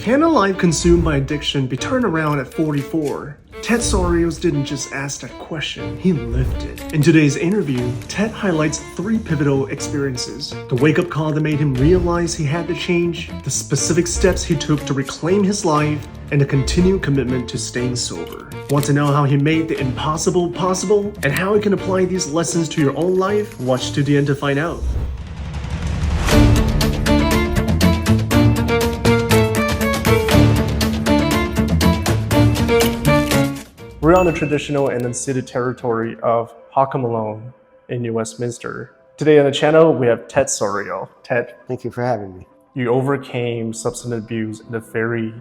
Can a life consumed by addiction be turned around at 44? Ted Sauriol didn't just ask that question, he lived it. In today's interview, Ted highlights 3 pivotal experiences: the wake-up call that made him realize he had to change, the specific steps he took to reclaim his life, and the continued commitment to staying sober. Want to know how he made the impossible possible and how you can apply these lessons to your own life? Watch to the end to find out. We're on the traditional and unceded territory of 𝐏𝐫𝐸 in New Westminster. Today on the channel, we have Ted Sauriol. Ted, thank you for having me. You overcame substance abuse at a very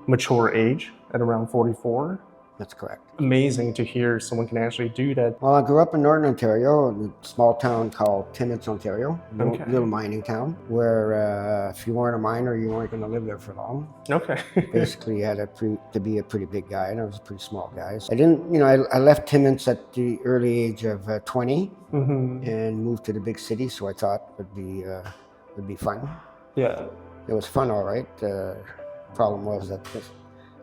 mature age, at around 44. That's correct. Amazing to hear someone can actually do that. Well, I grew up in Northern Ontario, in a small town called Timmins, Ontario, a little mining town, where if you weren't a miner, you weren't going to live there for long. Okay. Basically, you had to be a pretty big guy, and I was a pretty small guy. So I left Timmins at the early age of 20 and moved to the big city, so I thought it would be fun. Yeah. It was fun, all right. Problem was that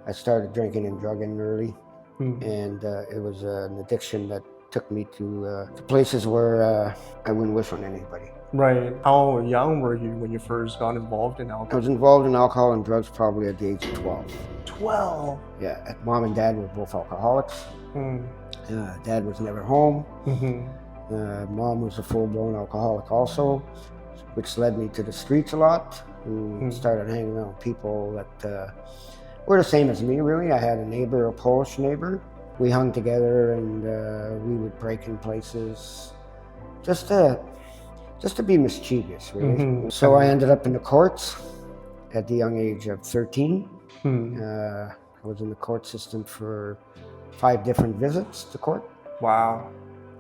I started drinking and drugging early, and it was an addiction that took me to places where I wouldn't wish on anybody. Right. How young were you when you first got involved in alcohol? I was involved in alcohol and drugs probably at the age of 12. 12? Yeah. Mom and Dad were both alcoholics. Dad was never home. Mom was a full-blown alcoholic also, which led me to the streets a lot. Started hanging around with people that were the same as me, really. I had a neighbor, a Polish neighbor. We hung together and we would break in places just to be mischievous, really. So I ended up in the courts at the young age of 13. I was in the court system for 5 different visits to court. Wow.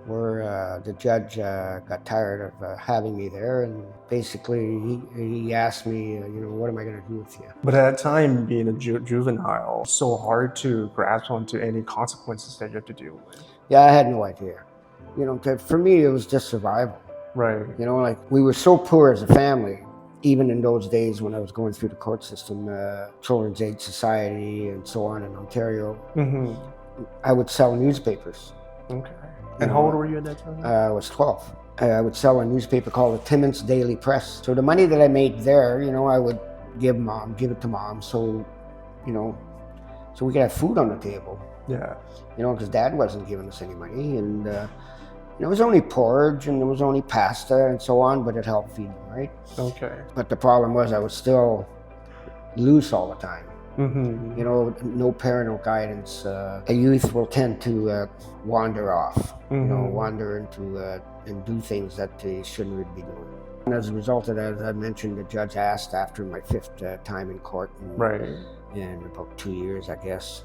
Where the judge got tired of having me there, and basically he asked me, what am I going to do with you? But at that time, being a juvenile, it's so hard to grasp onto any consequences that you have to deal with. Yeah, I had no idea. For me, it was just survival. Right. Like we were so poor as a family, even in those days when I was going through the court system, Children's Aid Society and so on in Ontario, I would sell newspapers. Okay. And how old were you at that time? I was 12. I would sell a newspaper called the Timmins Daily Press. So the money that I made there, I would give it to Mom, so we could have food on the table. Yeah. Because Dad wasn't giving us any money, and it was only porridge and there was only pasta and so on, but it helped feed them, right? Okay. But the problem was I was still loose all the time. No parental guidance. A youth will tend to wander off, wander into and do things that they shouldn't really be doing. And as a result of that, as I mentioned, the judge asked after my 5th time in court, in about 2 years, I guess,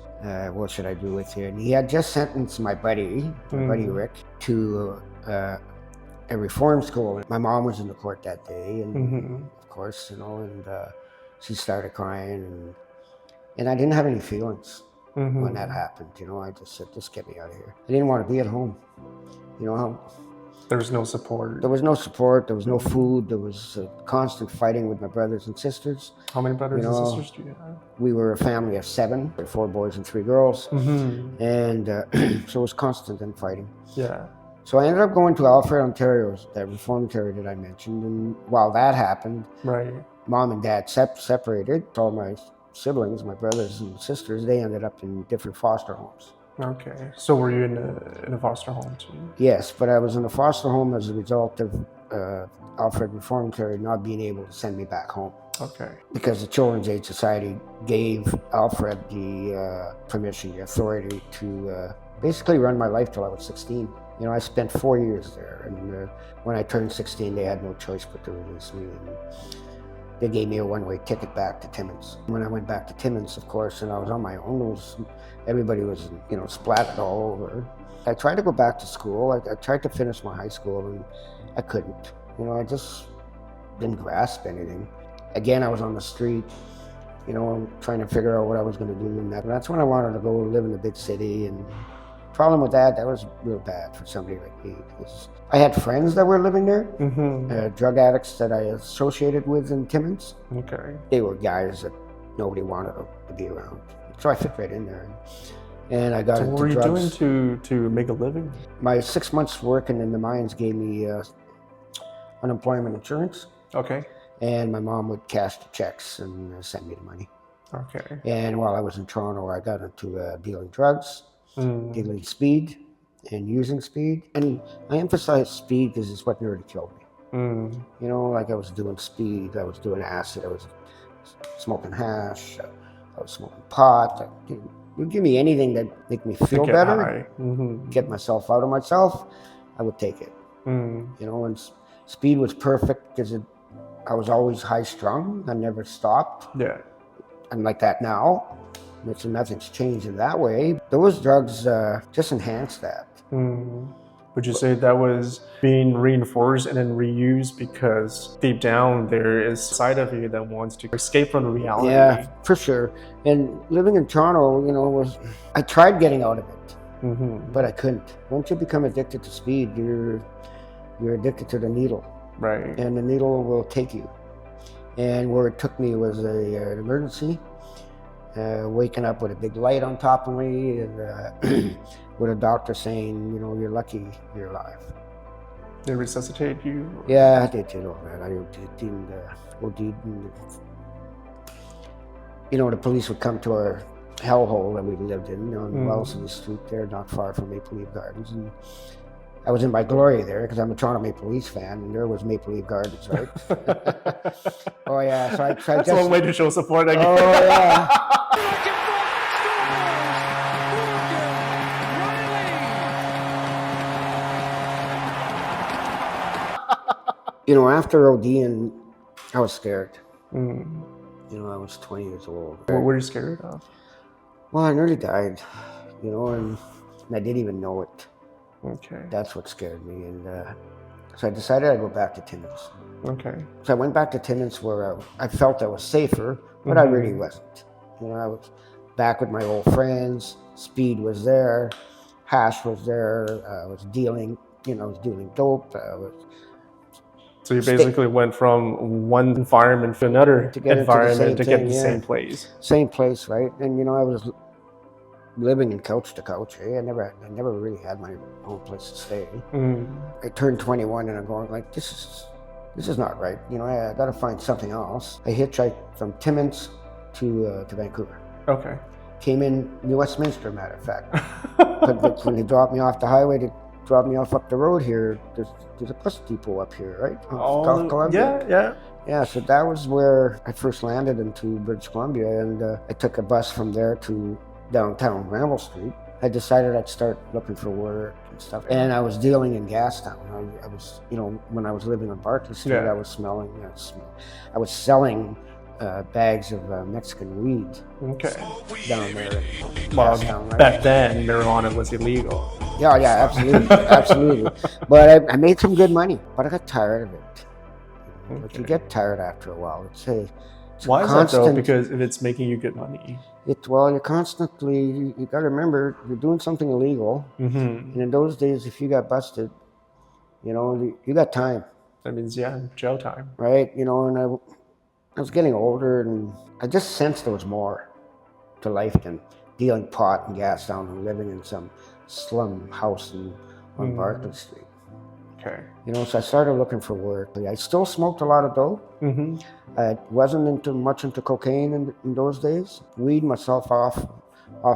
what should I do with you? And he had just sentenced my buddy Rick, to a reform school. My mom was in the court that day, and of course, and she started crying, and I didn't have any feelings when that happened. I just said, just get me out of here. I didn't want to be at home. There was no support. There was no support. There was no food. There was constant fighting with my brothers and sisters. How many brothers and sisters do you have? We were a family of 7, 4 boys and 3 girls. And so it was constant infighting. Yeah. So I ended up going to Alfred, Ontario, that reformatory that I mentioned. And while that happened, Mom and Dad separated. All my siblings, my brothers and sisters, they ended up in different foster homes. Okay, so were you in a foster home too? Yes, but I was in a foster home as a result of Alfred Reformatory not being able to send me back home. Okay. Because the Children's Aid Society gave Alfred the permission, the authority to basically run my life till I was 16. I spent 4 years there, and when I turned 16, they had no choice but to release me. And they gave me a one-way ticket back to Timmins. When I went back to Timmins, of course, and I was on my own, everybody was, splattered all over. I tried to go back to school. I tried to finish my high school, and I couldn't. I just didn't grasp anything. Again, I was on the street, trying to figure out what I was going to do. And that's when I wanted to go live in a big city. And problem with that was real bad for somebody like me, because I had friends that were living there, drug addicts that I associated with in Timmins. Okay. They were guys that nobody wanted to be around. So I fit right in there. And I got So into what were you drugs. doing to make a living? My 6 months working in the mines gave me unemployment insurance. Okay. And my mom would cash the checks and send me the money. Okay. And while I was in Toronto, I got into dealing drugs, dealing speed, and using speed. And I emphasize speed because it's what nearly killed me. You know, like I was doing speed, I was doing acid, I was smoking hash, I was smoking pot. You give me anything that make me feel better, get myself out of myself, I would take it. You know, and speed was perfect because I was always high strung. I never stopped. Yeah. I'm like that now. Nothing's changed in that way. Those drugs just enhanced that. Would you say that was being reinforced and then reused because deep down there is a side of you that wants to escape from the reality? Yeah, for sure. And living in Toronto, you know, I tried getting out of it, but I couldn't. Once you become addicted to speed, you're addicted to the needle. Right. And the needle will take you. And where it took me was an emergency, waking up with a big light on top of me, and with a doctor saying, you know, you're lucky you're alive. They resuscitate you? Yeah, they did all that. I OD'd, and, you know, the police would come to our hellhole that we lived in on Wellesley Street there, not far from Maple Leaf Gardens. And I was in my glory there because I'm a Toronto Maple Leafs fan, and there was Maple Leaf Gardens, right? Oh yeah, so that's one way to show support, I guess. Oh yeah. You know, after ODing, I was scared. You know, I was 20 years old. What were you scared of? Well, I nearly died, you know, and I didn't even know it. Okay. That's what scared me. And so I decided I'd go back to Timmins. Okay. So I went back to Timmins where I felt I was safer, but I really wasn't. You know, I was back with my old friends. Speed was there. Hash was there. I was dealing, you know, I was dealing dope. So you basically went from one environment to another environment to get to the same place. Same place, right? And you know, I was living in couch to couch. I never really had my own place to stay. I turned 21 and I'm going like, this is not right. You know, I got to find something else. I hitchhiked from Timmins to Vancouver. Okay. Came in New Westminster, matter of fact. But when they dropped me off the highway to drop me off up the road here, there's a bus depot up here, right? Oh, Columbia. Yeah, so that was where I first landed into British Columbia, and I took a bus from there to downtown Granville Street. I decided I'd start looking for work and stuff. And I was dealing in Gastown. I was, you know, when I was living on Barclay Street, I was I was selling bags of Mexican weed down there. Well, Gastown, right? back then, marijuana was illegal. Yeah, absolutely, absolutely. But I made some good money, but I got tired of it. But you get tired after a while. Why is that though? Because if it's making you good money. You're constantly, you got to remember, you're doing something illegal. And in those days, if you got busted, you know, you got time. That means, jail time. Right? You know, and I was getting older, and I just sensed there was more to life than dealing pot and gas down and living in some slum house on Barclay Street. Okay. You know, so I started looking for work. I still smoked a lot of dope. I wasn't much into cocaine in those days. Weed myself off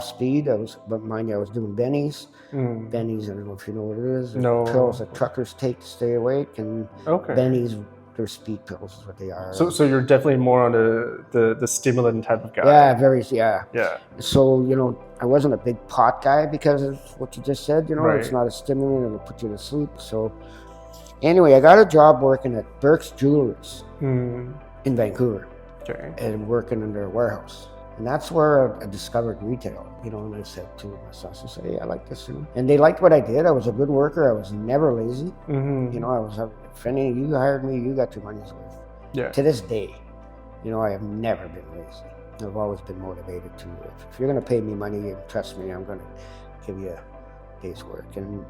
speed. But mind you, I was doing bennies. Bennies, I don't know if you know what it is. No. Pills that truckers take to stay awake, and bennies, they're speed pills is what they are. So you're definitely more on the stimulant type of guy. Yeah. So, you know, I wasn't a big pot guy because of what you just said, you know, It's not a stimulant, it'll put you to sleep. So anyway, I got a job working at Burke's Jewelers in Vancouver. Okay. And working in their warehouse. And that's where I discovered retail, you know, and I said to myself, I said, hey, I like this. And they liked what I did. I was a good worker. I was never lazy. You know, if any of you hired me, you got your money's worth. Yeah. To this day, you know, I have never been lazy. I've always been motivated to, if you're going to pay me money, and trust me, I'm going to give you a day's work. And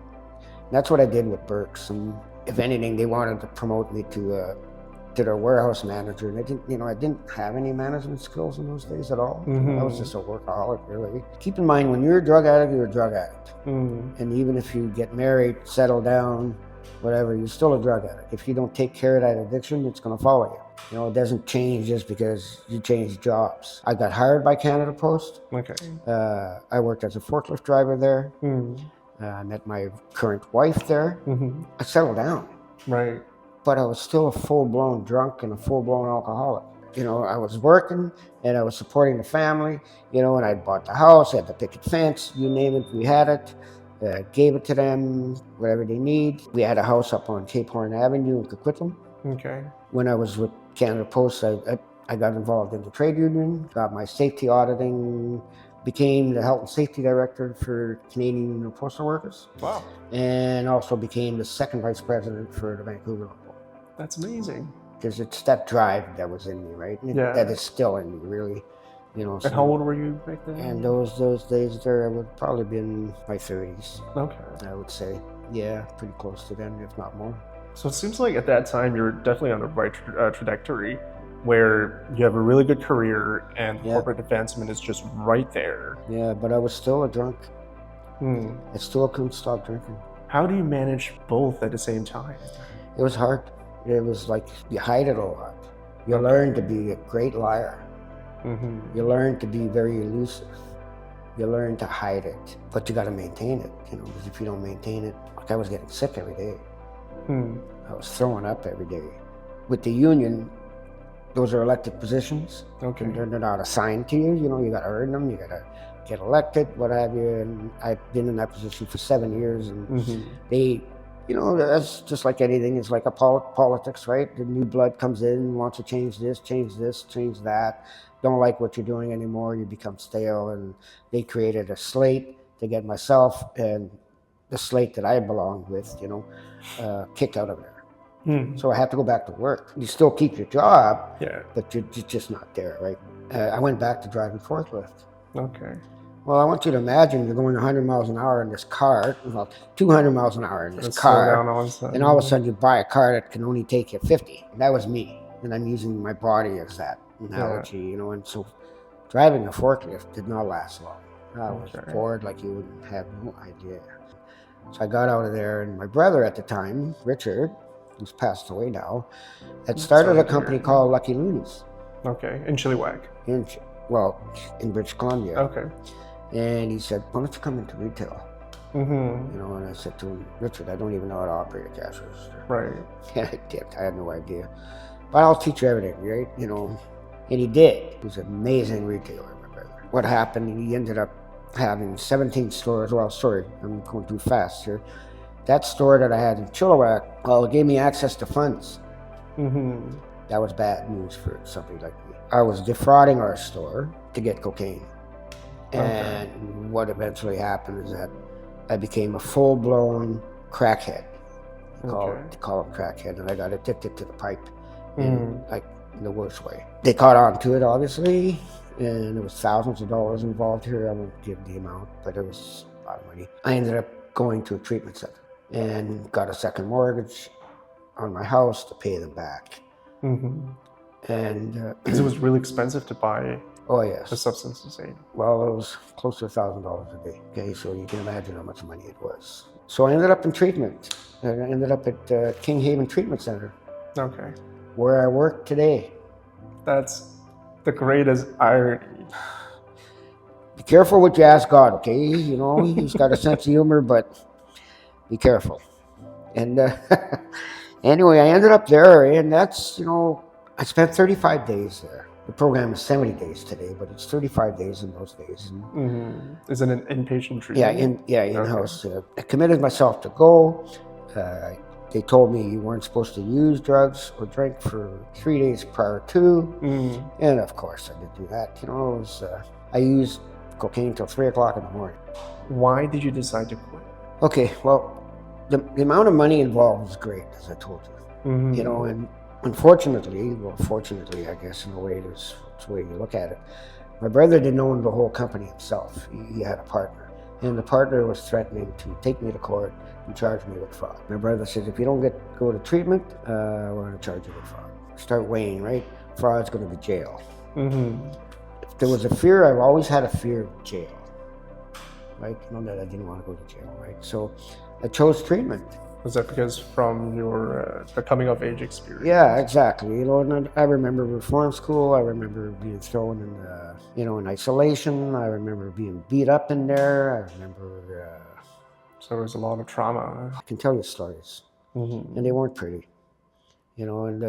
that's what I did with Burke's. And if anything, they wanted to promote me to worked at a warehouse manager, and I didn't have any management skills in those days at all. I was just a workaholic, really. Keep in mind, when you're a drug addict, you're a drug addict. And even if you get married, settle down, whatever, you're still a drug addict. If you don't take care of that addiction, it's going to follow you. You know, it doesn't change just because you change jobs. I got hired by Canada Post. Okay. I worked as a forklift driver there. I met my current wife there. I settled down. Right. But I was still a full-blown drunk and a full-blown alcoholic. You know, I was working and I was supporting the family, you know, and I bought the house, I had the picket fence, you name it, we had it. Gave it to them, whatever they need. We had a house up on Cape Horn Avenue in 𝐓𝐞𝐝. Okay. When I was with Canada Post, I got involved in the trade union, got my safety auditing, became the health and safety director for Canadian Union of Postal Workers. Wow. And also became the second vice president for the Vancouver local. That's amazing. Because it's that drive that was in me, right? Yeah. That is still in me, really. You know, And how old were you back then? And those days there, I would probably be in my 30s. Okay. I would say, yeah, pretty close to them, if not more. So it seems like at that time you're definitely on the right trajectory, where you have a really good career and corporate advancement is just right there. Yeah, but I was still a drunk. I still couldn't stop drinking. How do you manage both at the same time? It was hard. It was like you hide it a lot. You learn to be a great liar. You learn to be very elusive. You learn to hide it, but you got to maintain it, you know, because if you don't maintain it, like I was getting sick every day. I was throwing up every day. With the union, those are elected positions. Okay. They're not assigned to you, you know, you got to earn them, you got to get elected, what have you, and I've been in that position for 7 years, and they, you know, that's just like anything. It's like a politics, right? The new blood comes in, wants to change this, change that. Don't like what you're doing anymore. You become stale, and they created a slate to get myself and the slate that I belonged with, you know, kicked out of there. So I had to go back to work. You still keep your job, but you're just not there, right? I went back to driving forklift. Okay. Well, I want you to imagine you're going 100 miles an hour in this car, well, 200 miles an hour in this car, and all of a sudden you buy a car that can only take you 50. And that was me, and I'm using my body as that analogy, you know, and so driving a forklift did not last long. I was bored like you wouldn't have no idea. So I got out of there, and my brother at the time, Richard, who's passed away now, had started a company called 𝐓𝐞𝐝. Okay, in Chilliwack. In British Columbia. Okay. And he said, why don't you come into retail? You know, and I said to him, Richard, I don't even know how to operate a cash register. Right. Yeah, I did. I had no idea. But I'll teach you everything, right? You know, and he did. He was an amazing retailer, my brother. What happened, he ended up having 17 stores. Well, sorry, I'm going too fast here. That store that I had in Chilliwack, well, it gave me access to funds. That was bad news for somebody like me. I was defrauding our store to get cocaine. And what eventually happened is that I became a full-blown crackhead. They call it crackhead, and I got addicted to the pipe in the worst way. They caught on to it, obviously, and there was thousands of dollars involved here. I won't give the amount, but it was a lot of money. I ended up going to a treatment center and got a second mortgage on my house to pay them back. And because it was really expensive to buy the substances. Well, it was close to $1,000 a day. Okay, so you can imagine how much money it was. So I ended up in treatment. I ended up at Kinghaven Treatment Center. Okay. Where I work today. That's the greatest irony. Be careful what you ask God, okay? You know, he's got a sense of humor, but be careful. And anyway, I ended up there, and that's, you know, I spent 35 days there. The program is 70 days today, but it's 35 days in those days. Is it an inpatient treatment? In-house. I committed myself to go. They told me you weren't supposed to use drugs or drink for 3 days prior to. And of course I did do that. You know, I used cocaine till 3 o'clock in the morning. Why did you decide to quit? Okay, well, the amount of money involved was great, as I told you. You know, and unfortunately, fortunately, I guess in a way, it's the way you look at it, my brother didn't own the whole company himself. He had a partner. And the partner was threatening to take me to court and charge me with fraud. My brother said, if you don't go to treatment, we're going to charge you with fraud. start weighing, right? Fraud's going to be jail. Mm-hmm. If there was a fear, I've always had a fear of jail, right? Not that I didn't want to go to jail, right? So I chose treatment. Was that because from your the coming of age experience? Yeah, exactly. You know, and I remember reform school. I remember being thrown in, in isolation. I remember being beat up in there. I remember. So there was a lot of trauma. I can tell you stories, and they weren't pretty. You know, and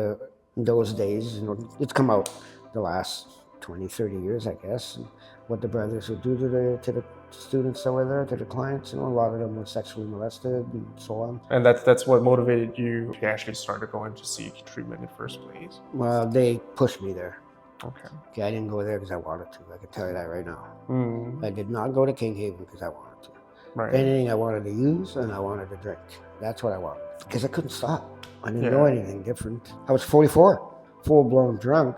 in those days, you know, it's come out the last 20, 30 years, I guess, and what the brothers would do to the students that were there, to the clients. You know, a lot of them were sexually molested and so on. And that's what motivated you to actually start to go into seek treatment in the first place? Well, they pushed me there. Okay. I didn't go there because I wanted to. I can tell you that right now. Mm. I did not go to king-haven because I wanted to. Right. Anything I wanted to use and I wanted to drink. That's what I wanted. Because I couldn't stop. I didn't know anything different. I was 44, full-blown drunk,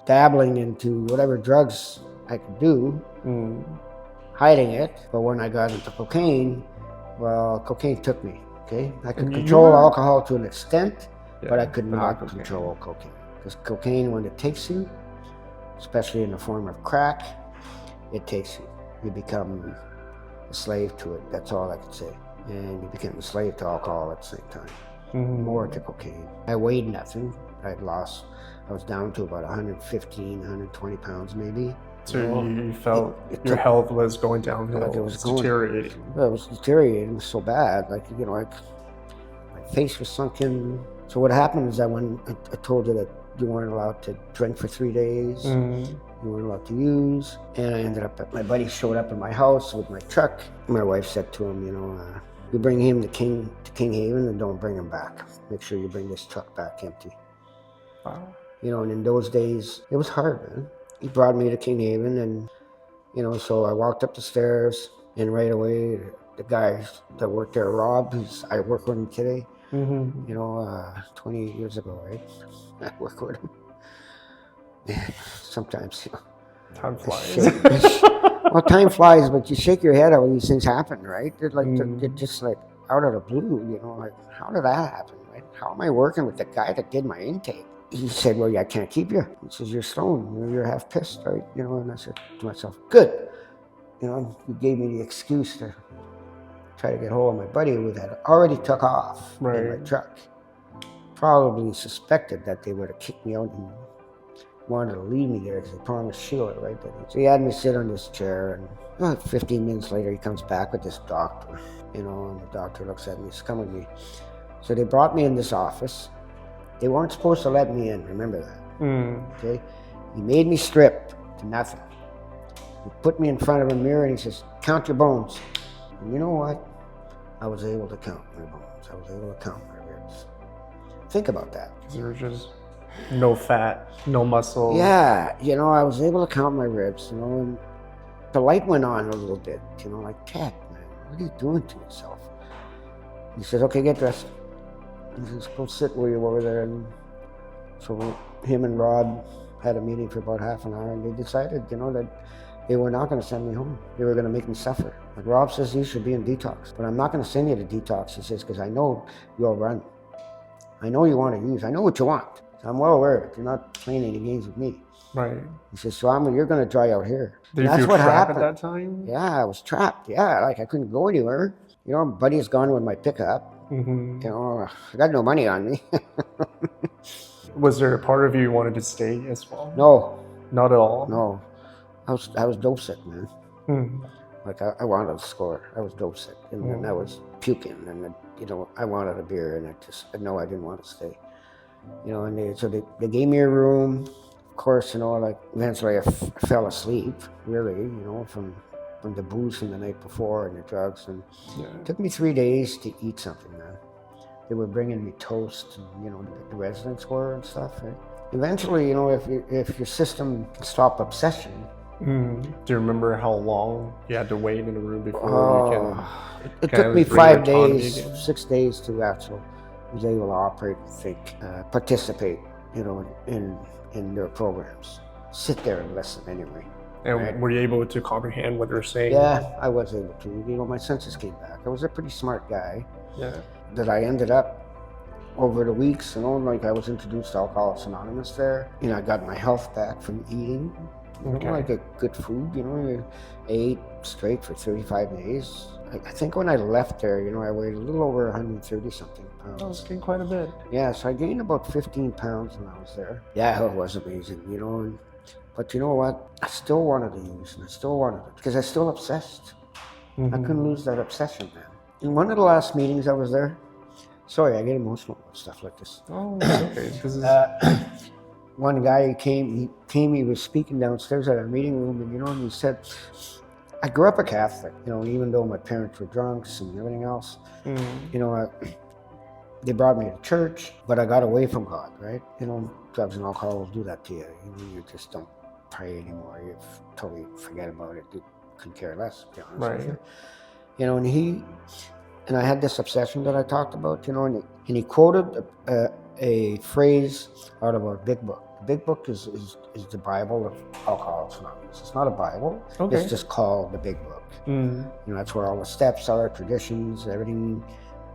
dabbling into whatever drugs I could do, hiding it. But when I got into cocaine, well, cocaine took me, okay? I could control alcohol to an extent, but I could not control cocaine. Because cocaine, when it takes you, especially in the form of crack, it takes you. You become a slave to it. That's all I could say. And you became a slave to alcohol at the same time. More to cocaine. I weighed nothing. I was down to about 115, 120 pounds maybe. So you felt your health was going downhill. Like it was deteriorating. It was deteriorating so bad. Like, you know, like my face was sunken. So what happened is that when I told you that you weren't allowed to drink for 3 days, you weren't allowed to use, and I ended up, my buddy showed up at my house with my truck. My wife said to him, you know, you bring him to King-Haven and don't bring him back. Make sure you bring this truck back empty. Wow. You know, and in those days, it was hard, man. He brought me to King-Haven, and, you know, so I walked up the stairs, and right away, the guy that worked there, Rob, I work with him today, you know, 28 years ago, right? I work with him. Sometimes, you know. Time flies. Well, time flies, but you shake your head at when these things happen, right? They're like, they're just like out of the blue, you know, like, how did that happen, right? How am I working with the guy that did my intake? He said, well, yeah, I can't keep you. He says, you're stoned, you're half pissed, right? You know, and I said to myself, good. You know, he gave me the excuse to try to get hold of my buddy who had already took off in my truck. Probably suspected that they would have kicked me out and wanted to leave me there because they promised Sheila, right? So he had me sit on this chair, and 15 minutes later, he comes back with this doctor, you know, and the doctor looks at me, he's come with me. So they brought me in this office. They weren't supposed to let me in, remember that, okay? He made me strip to nothing. He put me in front of a mirror and he says, count your bones. And you know what? I was able to count my bones. I was able to count my ribs. Think about that. There was just no fat, no muscle. Yeah, you know, I was able to count my ribs, you know, and the light went on a little bit, you know, like, Ted, man, what are you doing to yourself? He says, okay, get dressed. He says, go sit where you were there. And so him and Rod had a meeting for about half an hour, and they decided, you know, that they were not going to send me home. They were going to make me suffer. Like, Rob says, you should be in detox, but I'm not going to send you to detox, he says, because I know you'll run. I know you want to use. I know what you want. So I'm well aware of it. You're not playing any games with me. Right. He says, so you're going to dry out here. Did you feel trapped at that time? Yeah, I was trapped. Yeah, like I couldn't go anywhere. You know, buddy's gone with my pickup. You know, I got no money on me. Was there a part of you who wanted to stay as well? No. Not at all? No. I was dope sick, man. Like I wanted to score. I was dope sick. And then I was puking, and you know, I wanted a beer, and I didn't want to stay. You know, and they gave me a room. Of course, you know, like eventually I fell asleep, really, you know, from the booze from the night before and the drugs. And it took me 3 days to eat something, man. They were bringing me toast, and, you know, the residents were and stuff, right? Eventually, you know, if your system can stop obsession. Do you remember how long you had to wait in a room before you can? It took me 5 days, 6 days to actually was able to operate, think, participate, you know, in their programs. Sit there and listen anyway. And were you able to comprehend what they're saying? Yeah, I was able to. You know, my senses came back. I was a pretty smart guy. Yeah. That I ended up over the weeks, you know, like I was introduced to Alcoholics Anonymous there. You know, I got my health back from eating, you know, like a good food, you know. I ate straight for 35 days. I think when I left there, you know, I weighed a little over 130 something pounds. Oh, it's gained quite a bit. Yeah, so I gained about 15 pounds when I was there. Yeah, it was amazing, you know. But you know what? I still wanted to use, and I still wanted it, because I was still obsessed. I couldn't lose that obsession, man. In one of the last meetings I was there, sorry, I get emotional with stuff like this. Oh, okay. This is... one guy he was speaking downstairs at our meeting room, and you know, and he said, I grew up a Catholic, you know, even though my parents were drunks and everything else, you know, they brought me to church, but I got away from God, right? You know, drugs and alcohol will do that to you. You know, you just don't pray anymore. You totally forget about it. You couldn't care less, to be honest with you. You know, and I had this obsession that I talked about, you know, and he quoted a phrase out of our big book. The big book is the Bible of Alcoholics Anonymous. It's not a Bible. Okay. It's just called the big book. You know, that's where all the steps are, traditions, everything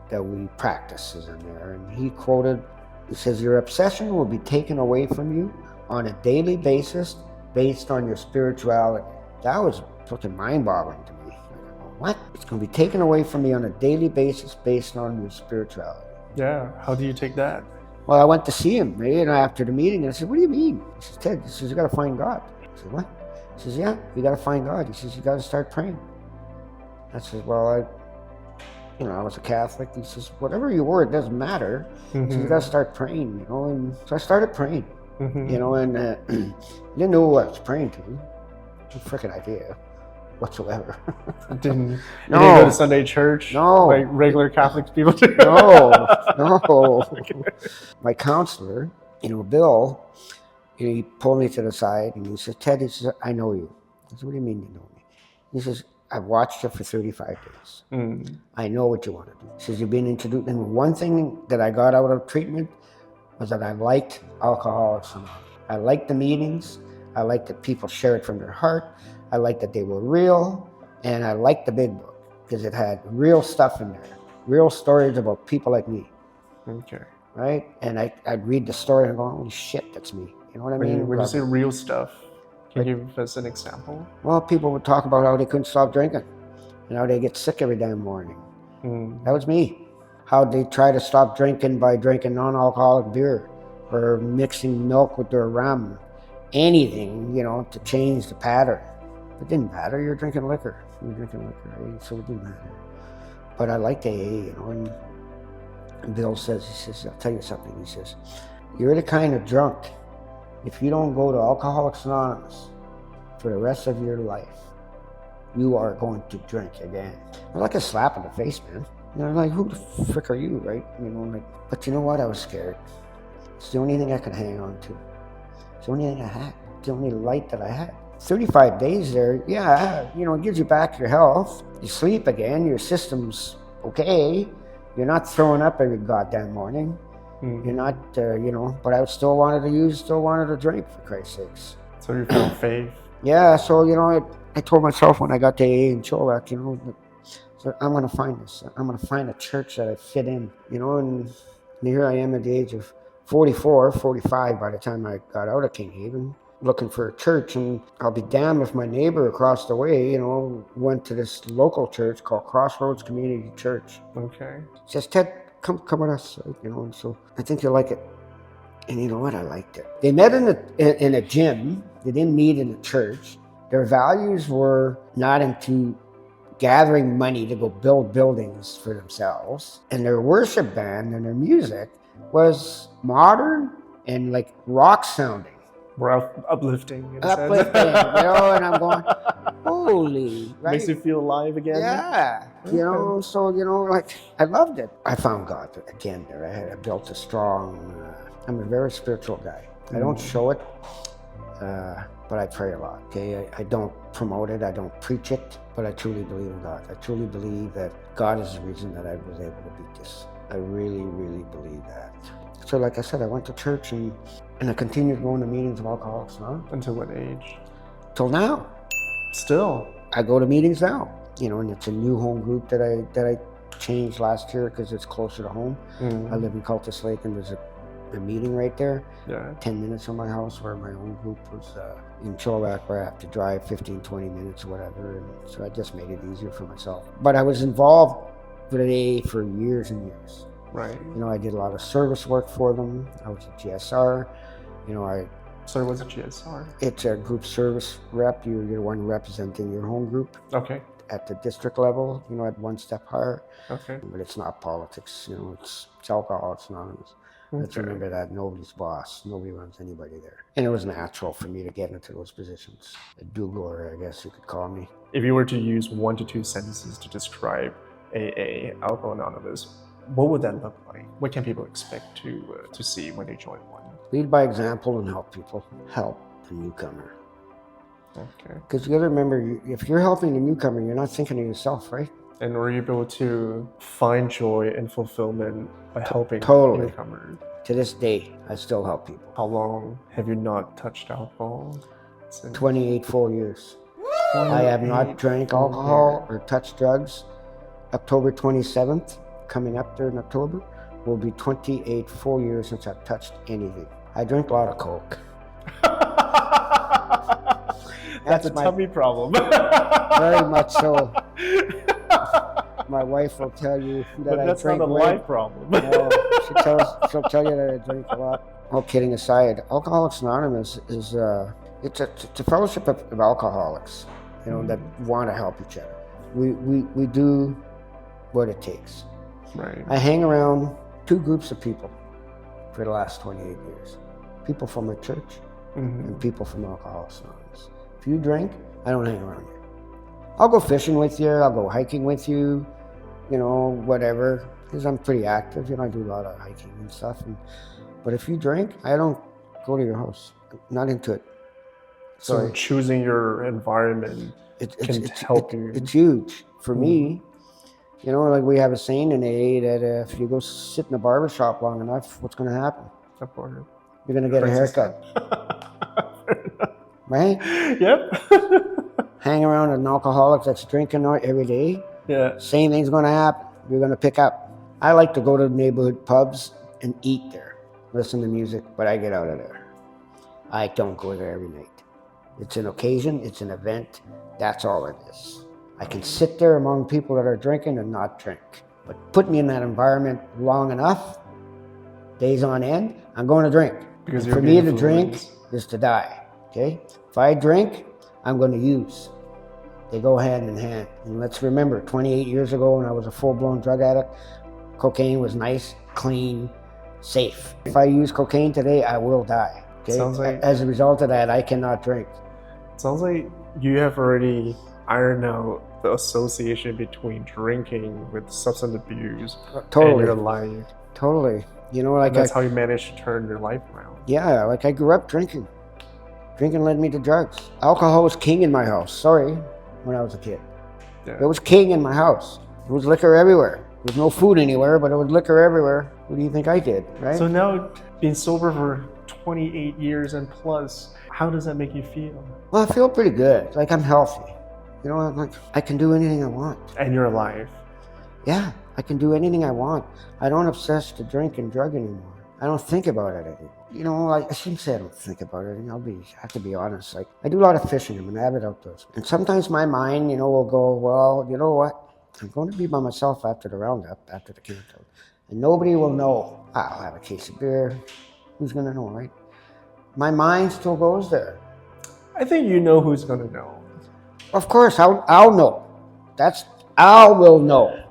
that we practice is in there. And he quoted, he says, your obsession will be taken away from you on a daily basis based on your spirituality. That was fucking mind-boggling to me. What? It's going to be taken away from me on a daily basis based on your spirituality. Yeah, how do you take that? Well, I went to see him, right? And after the meeting, and I said, what do you mean? He says, Ted, he says, you got to find God. I said, what? He says, yeah, you got to find God. He says, you got to start praying. I said, well, I was a Catholic. He says, whatever you were, it doesn't matter. He says, you got to start praying, you know? And so I started praying, you know, and I didn't know who I was praying to. No freaking idea whatsoever. You didn't go to Sunday church? No. Like regular Catholic people do? No. Okay. My counselor, you know, Bill, he pulled me to the side and he said, Ted, he says, I know you. I said, what do you mean you know me? He says, I've watched you for 35 days. I know what you want to do. He says, you've been introduced. And one thing that I got out of treatment was that I liked Alcoholics Anonymous. I liked the meetings. I liked that people shared from their heart. I liked that they were real. And I liked the big book because it had real stuff in there, real stories about people like me. Okay. Right? And I'd read the story and go, holy shit, that's me. You know what I mean? When you say real stuff, can you give us an example? Well, people would talk about how they couldn't stop drinking and how they get sick every damn morning. That was me. How they try to stop drinking by drinking non-alcoholic beer or mixing milk with their rum. Anything, you know, to change the pattern. It didn't matter. You're drinking liquor. You're drinking liquor, right? So it didn't matter. But I liked AA, you know, and Bill says, he says, I'll tell you something. He says, you're the kind of drunk, if you don't go to Alcoholics Anonymous for the rest of your life, you are going to drink again. It's like a slap in the face, man. You know, like, who the frick are you, right? You know, like, but you know what? I was scared. It's the only thing I could hang on to. It's the only thing I had. It's the only light that I had. 35 days there, yeah, you know, it gives you back your health. You sleep again, your system's okay. You're not throwing up every goddamn morning. You're not, you know, but I still wanted to use, still wanted to drink, for Christ's sakes. So you found faith. Yeah, so, you know, I told myself when I got to AA and 𝐏𝐞𝐲, you know, so I'm going to find this. I'm going to find a church that I fit in, you know, and here I am at the age of 44, 45 by the time I got out of King Haven, looking for a church. And I'll be damned if my neighbor across the way, you know, went to this local church called Crossroads Community Church. Okay. Says, Ted, come with us, you know, and so I think you'll like it. And you know what? I liked it. They met in a gym. They didn't meet in a church. Their values were not into gathering money to go build buildings for themselves. And their worship band and their music was modern and like rock sounding. We're uplifting. In uplifting, you know, and I'm going, holy. Right? Makes you feel alive again? Yeah. Okay. You know, so, you know, like, I loved it. I found God again there. I built a strong, I'm a very spiritual guy. I don't show it, but I pray a lot, okay? I don't promote it, I don't preach it, but I truly believe in God. I truly believe that God is the reason that I was able to beat this. I really, really believe that. So like I said, I went to church and I continued going to meetings of Alcoholics Anonymous. Until what age? Till now. Still? I go to meetings now, you know, and it's a new home group that I changed last year because it's closer to home. I live in 𝐓𝐞𝐝 and there's a meeting right there, 10 minutes from my house, where my own group was in Chilliwack, where I have to drive 15, 20 minutes or whatever. And so I just made it easier for myself. But I was involved with AA for years and years. Right. You know, I did a lot of service work for them. I was a GSR. You know, So what's a GSR? it's a group service rep. You're the one representing your home group. Okay. At the district level, you know, at one step higher. Okay. But it's not politics, you know, it's Alcoholics Anonymous. Let's remember that nobody's boss, nobody runs anybody there. And it was natural for me to get into those positions. A do-gooder, I guess you could call me. If you were to use 1 to 2 sentences to describe AA, Alcoholics Anonymous, what would that look like? What can people expect to see when they join one? Lead by example and help people. Help the newcomer. Okay. Because you gotta remember, if you're helping the newcomer, you're not thinking of yourself, right? And were you able to find joy and fulfillment by helping Totally. newcomers? To this day, I still help people. How long have you not touched alcohol? Since 28 full years. I have not drank alcohol or touched drugs. October 27th, coming up there in October, will be 28 full years since I've touched anything. I drink a lot of Coke. That's a tummy problem. Very much so. My wife will tell you that But that's I drink not a way. life problem. No, she'll tell you that I drink a lot. All kidding aside, Alcoholics Anonymous is it's a fellowship of alcoholics, you know, that want to help each other. We do what it takes. Right. I hang around 2 groups of people for the last 28 years. People from my church and people from Alcoholics Anonymous. If you drink, I don't hang around you. I'll go fishing with you, I'll go hiking with you, you know, whatever, because I'm pretty active, you know, I do a lot of hiking and stuff. But if you drink, I don't go to your house. I'm not into it. So choosing your environment can help you. It's huge. For me, you know, like we have a saying in AA that if you go sit in a barber shop long enough, what's going to happen? You're going to get a haircut. Right? Yep. Hang around an alcoholic that's drinking every day. Yeah. Same thing's going to happen. You're going to pick up. I like to go to neighborhood pubs and eat there, listen to music, but I get out of there. I don't go there every night. It's an occasion, it's an event, that's all it is. I can sit there among people that are drinking and not drink. But put me in that environment long enough, days on end, I'm going to drink. Because for me to drink is to die, okay? If I drink, I'm going to use. They go hand in hand. And let's remember, 28 years ago when I was a full-blown drug addict, cocaine was nice, clean, safe. If I use cocaine today, I will die. Okay? Sounds like, as a result of that, I cannot drink. Sounds like you have already ironed out the association between drinking with substance abuse and your life. Totally. You know, like that's how you managed to turn your life around. Yeah, like I grew up drinking. Drinking led me to drugs. Alcohol was king in my house, when I was a kid. Yeah. It was king in my house. There was liquor everywhere. There was no food anywhere, but there was liquor everywhere. What do you think I did, right? So now, being sober for 28 years and plus, how does that make you feel? Well, I feel pretty good. Like I'm healthy. You know, I'm like, I can do anything I want. And you're alive. Yeah, I can do anything I want. I don't obsess to drink and drug anymore. I don't think about it anymore. You know, I shouldn't say I don't think about it. I have to be honest. Like, I do a lot of fishing. I'm an avid outdoorsman. And sometimes my mind, you know, will go, well, you know what? I'm going to be by myself after the roundup, after the camp out. And nobody will know. I'll have a case of beer. Who's going to know, right? My mind still goes there. I think you know who's going to know. Of course, I'll know. I will know.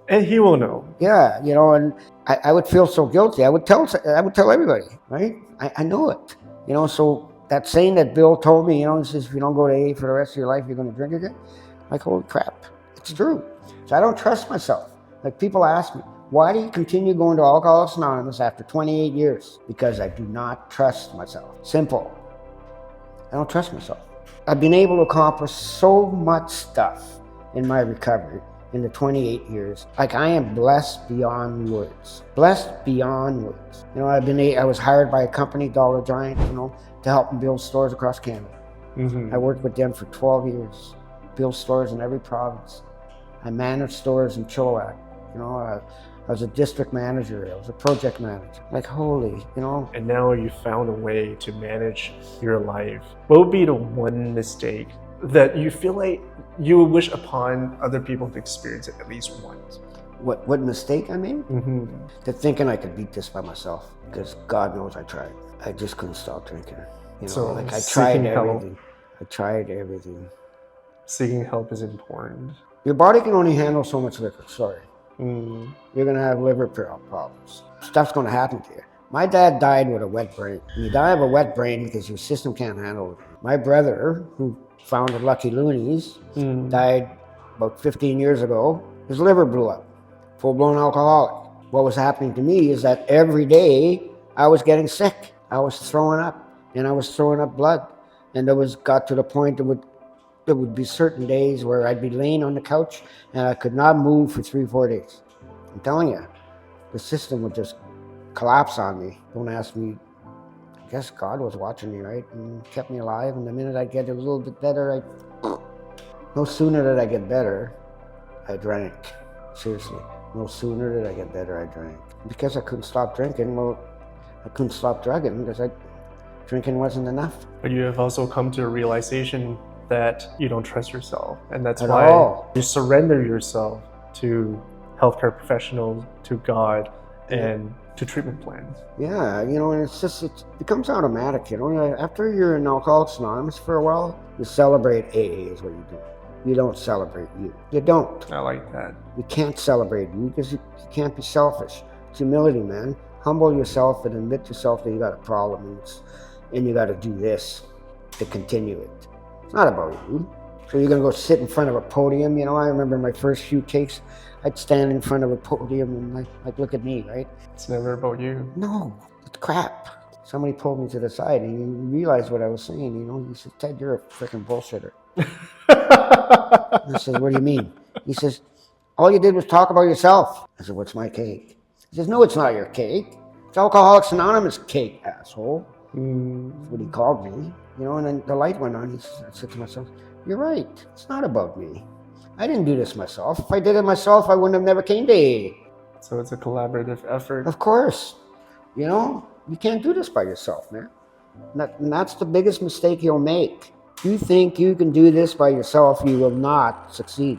And he will know. Yeah, you know, and I would feel so guilty. I would tell everybody, right? I know it. You know, so that saying that Bill told me, you know, he says, if you don't go to AA for the rest of your life, you're going to drink again. Like, holy crap, it's true. So I don't trust myself. Like, people ask me, why do you continue going to Alcoholics Anonymous after 28 years? Because I do not trust myself. Simple. I don't trust myself. I've been able to accomplish so much stuff in my recovery in the 28 years. Like, I am blessed beyond words. Blessed beyond words. You know, I was hired by a company, Dollar Giant, you know, to help them build stores across Canada. I worked with them for 12 years. Built stores in every province. I managed stores in Chilliwack. You know, I was a district manager. I was a project manager. Like, holy, you know. And now you found a way to manage your life. What would be the one mistake that you feel like you would wish upon other people to experience it at least once? What mistake I made? Mm-hmm. To thinking I could beat this by myself, because God knows I tried. I just couldn't stop drinking. You know, So like I tried seeking help. everything. I tried everything. Seeking help is important. Your body can only handle so much liquor, sorry. Mm. You're gonna have liver problems. Stuff's gonna happen to you. My dad died with a wet brain. You die of a wet brain because your system can't handle it. My brother, who founded 𝐓𝐞𝐝𝐬 died about 15 years ago. His liver blew up, full-blown alcoholic. What was happening to me is that every day I was getting sick. I was throwing up, and I was throwing up blood. And got to the point there would be certain days where I'd be laying on the couch and I could not move for 3-4 days. I'm telling you, the system would just collapse on me. Don't ask me. I guess God was watching me, right? And kept me alive. And the minute I get a little bit better, no sooner did I get better, I drank. Seriously. No sooner did I get better, I drank. Because I couldn't stop drinking, well, I couldn't stop drugging because drinking wasn't enough. But you have also come to a realization that you don't trust yourself. And that's At why all. you surrender yourself to healthcare professionals, to God, and to treatment plans. Yeah, you know, and it becomes automatic, you know. After you're in Alcoholics Anonymous for a while, you celebrate AA is what you do. You don't celebrate you. You don't. I like that. You can't celebrate you because you can't be selfish. It's humility, man. Humble yourself and admit to yourself that you got a problem and you got to do this to continue it. It's not about you. So you're going to go sit in front of a podium, you know. I remember my first few takes, I'd stand in front of a podium and like look at me, right? It's never about you. No, it's crap. Somebody pulled me to the side and he realized what I was saying, you know. He said, Ted, you're a freaking bullshitter. I said, what do you mean? He says, all you did was talk about yourself. I said, what's my cake? He says, no, it's not your cake. It's Alcoholics Anonymous cake, asshole. That's what he called me. You know, and then the light went on. I said to myself, you're right. It's not about me. I didn't do this myself. If I did it myself, I wouldn't have never came to AA. So it's a collaborative effort. Of course. You know, you can't do this by yourself, man. And that's the biggest mistake you'll make. If you think you can do this by yourself, you will not succeed.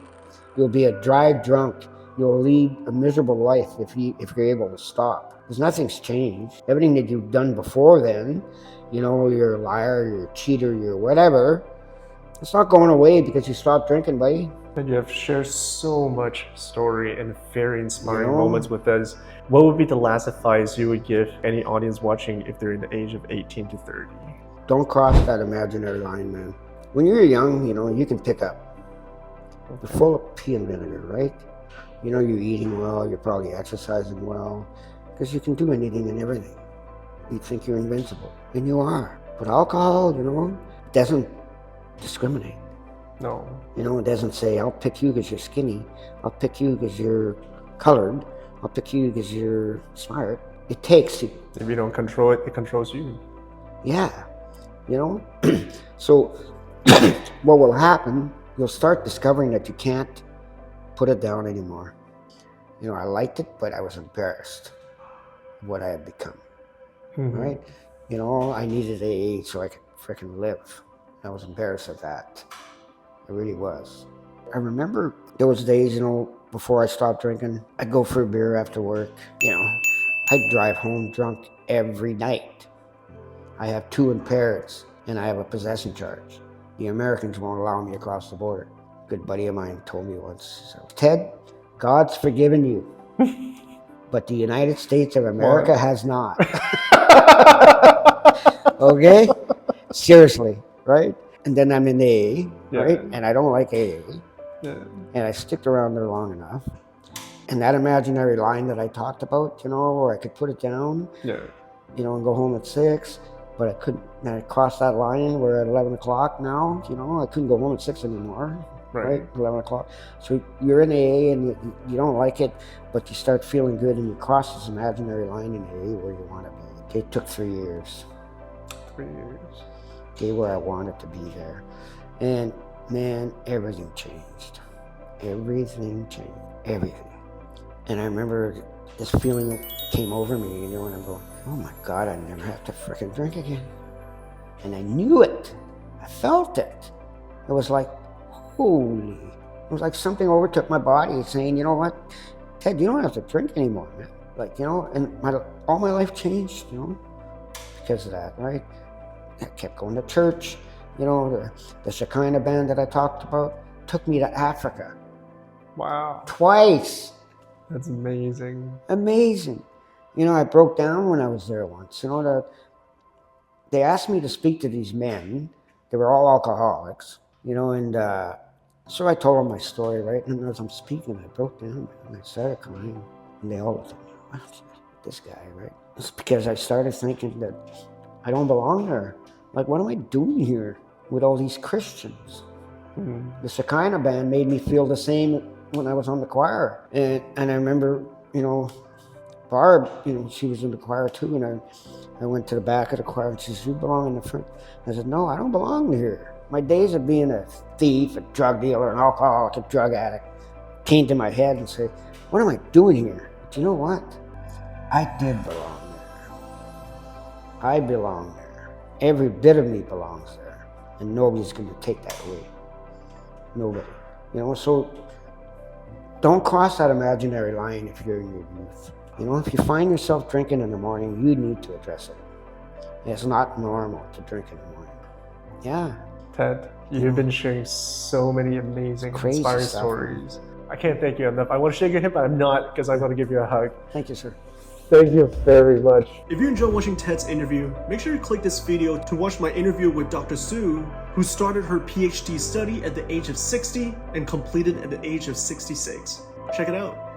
You'll be a dry drunk. You'll lead a miserable life if you're able to stop. Because nothing's changed. Everything that you've done before then, you know, you're a liar, you're a cheater, you're whatever, it's not going away because you stopped drinking, buddy. And you have shared so much story and very inspiring You know? moments with us. What would be the last advice you would give any audience watching if they're in the age of 18 to 30? Don't cross that imaginary line, man. When you're young, you know, you can pick up. You're full of pea and vinegar, right? You know, you're eating well, you're probably exercising well, because you can do anything and everything. You think you're invincible, and you are. But alcohol, you know, doesn't discriminate. No. You know, it doesn't say, I'll pick you because you're skinny. I'll pick you because you're colored. I'll pick you because you're smart. It takes you. If you don't control it, it controls you. Yeah, you know? So what will happen, you'll start discovering that you can't put it down anymore. You know, I liked it, but I was embarrassed of what I had become, right? You know, I needed AA so I could freaking live. I was embarrassed of that. I really was. I remember those days, you know, before I stopped drinking, I'd go for a beer after work, you know. I'd drive home drunk every night. I have 2 impairs, and I have a possession charge. The Americans won't allow me across the border. A good buddy of mine told me once, so, Ted, God's forgiven you, but the United States of America has not. Okay? Seriously, right? And then I'm in AA, right? And I don't like AA. And I sticked around there long enough. And that imaginary line that I talked about, you know, where I could put it down, you know, and go home at 6, but I couldn't, and I crossed that line where at 11 o'clock now, you know, I couldn't go home at 6 anymore, right? 11 o'clock. So you're in AA and you don't like it, but you start feeling good and you cross this imaginary line in AA where you want to be. It took 3 years. 3 years. Okay, where I wanted to be there. And man, everything changed. Everything changed. Everything. And I remember this feeling came over me, you know, and I'm going, oh my God, I never have to freaking drink again. And I knew it. I felt it. It was like, holy. It was like something overtook my body saying, you know what, Ted, you don't have to drink anymore, man. Like, you know, and all my life changed, you know, because of that, right? I kept going to church. You know, the Shekinah band that I talked about took me to Africa. Wow. Twice. That's amazing. Amazing. You know, I broke down when I was there once. You know, they asked me to speak to these men. They were all alcoholics, you know, and so I told them my story, right? And as I'm speaking, I broke down and I started crying. And they all looked at me, what's this guy, right? It's because I started thinking that I don't belong there. Like, what am I doing here with all these Christians? The Shekinah band made me feel the same when I was on the choir. And I remember, you know, Barb, you know, she was in the choir too, and I went to the back of the choir and she said, you belong in the front. I said, no, I don't belong here. My days of being a thief, a drug dealer, an alcoholic, a drug addict came to my head and said, what am I doing here? But you know what? I did belong there. I belong there. Every bit of me belongs there. And nobody's going to take that away. Nobody. You know, so don't cross that imaginary line if you're in your youth. You know, if you find yourself drinking in the morning, you need to address it. It's not normal to drink in the morning. Yeah. Ted, you've been sharing so many amazing, Crazy inspiring stuff. stories. I can't thank you enough. I want to shake your hand, but I'm not, because I want to give you a hug. Thank you, sir. Thank you very much. If you enjoyed watching Ted's interview, make sure you click this video to watch my interview with Dr. Sue, who started her PhD study at the age of 60 and completed at the age of 66. Check it out.